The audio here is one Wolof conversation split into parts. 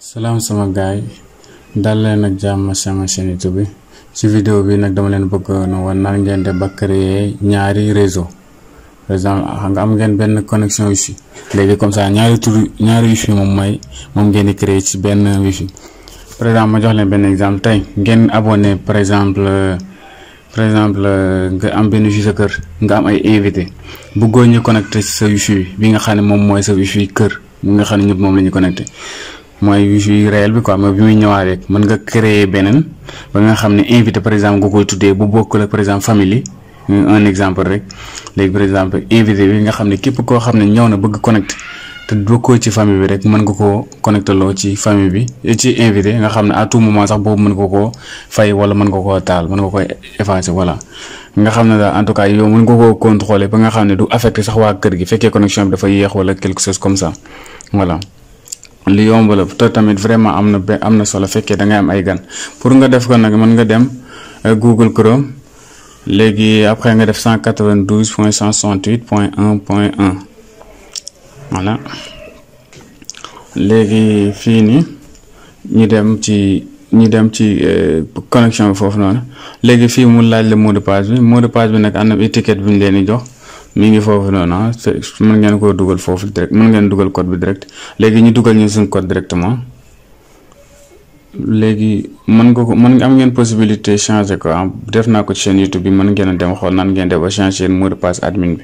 Salam sama gaay dal leen ak jàmm sama chaîne YouTube bi ci vidéo bi nag dama leen bëgg no wan nan ngeen def ba créer ñaari réseau. Par exemple nga am ngeen benn connexion wifi léegi comme ça ñaari wifi moom ngeen di créer ci benn wifi. Par exemple ma jox leen benn exemple tey ngeen abonné par exemple nga am benn wifi sa kër nga am ay invité bëggoo ñu connecté ci sa wifi bi nga xam ne moom mooy sa wifi kër bi nga xam ne ñëpp moom la ñu connecté mooy wifi réel bi quoi mais bi muy ñëwaat rek mën nga créer beneen ba nga xam ne invité par exemple nga koy tuddee bu bokk la par exemple famille un exemple rek léegi par exemple invité bi nga xam ne képp koo xam ne ñëw na bëgg connecté te bokkoo ci famille bi rek mën nga koo connecté loo ci famille bi ci invité nga xam ne à tout moment sax boobu mën nga koo fay wala mën nga koo taal mën nga koy effacer voilà nga xam ne daal en tout cas yow mën nga koo contrôler ba nga xam ne du affecté sax waa kër gi fekkee connexion bi dafa yéex wala quelque chose comme ça voilà. li yomb la te tamit vraiment am na solo fekkee da ngay am ay gan pour nga def ko nag mën nga dem Google Chrome léegi après nga def 192.168.1.1 voilà léegi fii nii ñu dem ci connexion bi foofu noonu léegi fii mu laaj la mot de passe bi nag am na étiquette bi ñu leen di jox mi ngi foofu noonu mën ngeen koo dugal foofu direct mën ngeen dugal code bi direct léegi ñu dugal ñu suñu code directement léegi mën am ngeen possibilité changer ko def naa ko ci chaîne YouTube bi mën ngeen a dem xool nan ngeen def ba changer mot de passe admin bi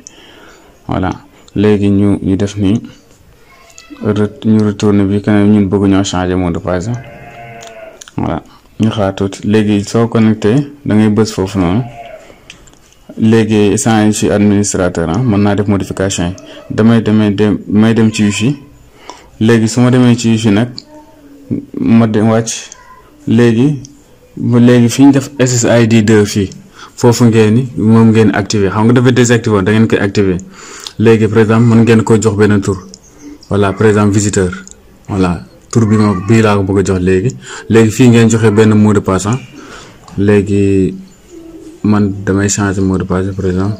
voilà léegi ñu def nii ñu retourner bi que ñun bëgg ñoo changer mot de passe voilà ñu xaar tuuti léegi soo connecté da ngay bës foofu noonu léegi saa yi ci administrateur mën naa def modification yi may dem ci wifi léegi su ma demee ci wifi nag ma dem wàcc léegi fi ñu def SSID 2 fii foofu moom ngeen activé xam nga dafa désactivé da ngeen koy activé léegi par exemple mën ngeen ko jox benn tur voilà par exemple visiteur voilà tur bi bii laa ko bëgg a jox léegi fii ngeen joxe benn mot de passe léegi man damay changer mot de passe par exemple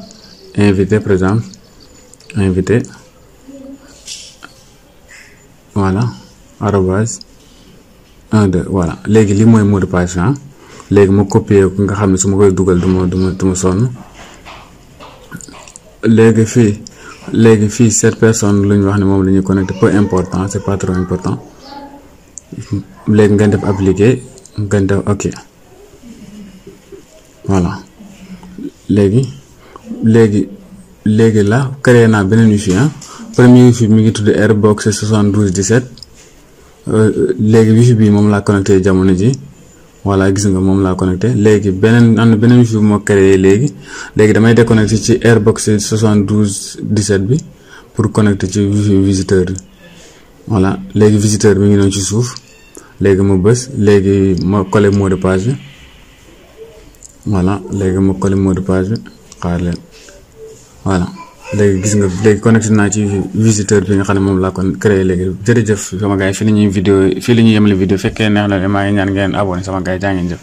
invité par exemple invité voilà arobase 1 2 voilà léegi li mooy mot de passe léegi ma copier ko nga xam ne su ma koy dugal du ma sonn léegi fii 7 personnes lu ñu wax ne moom la ñuy connecté peu important c'est pas trop important léegi ngeen def appliquer ngeen def ok voilà léegi la créé naa beneen wifi premier wifi mi ngi tudd Airbox 7217 léegi wifi bi moom laa connecté jamono ji voilà gis nga moom laa connecté léegi am na beneen wifi bu ma créé léegi damay déconnecté ci Airbox 7217 bi pour connecté ci wifi visiteur bi voilà léegi visiteur bi ngi noonu ci suuf léegi ma bës léegi ma collé mot de passe bi voilà léegi ma collé mot de passe bi xaar leen voilà léegi gis nga léegi connecté naa ci visiteur bi nga xam ne moom laa ko créé léegi jërëjëf sama gars yi fii la ñuy yemale vidéo fekkee neex na maa ngi ñaan ngeen abonné sama gars yi jaa ngeen jëf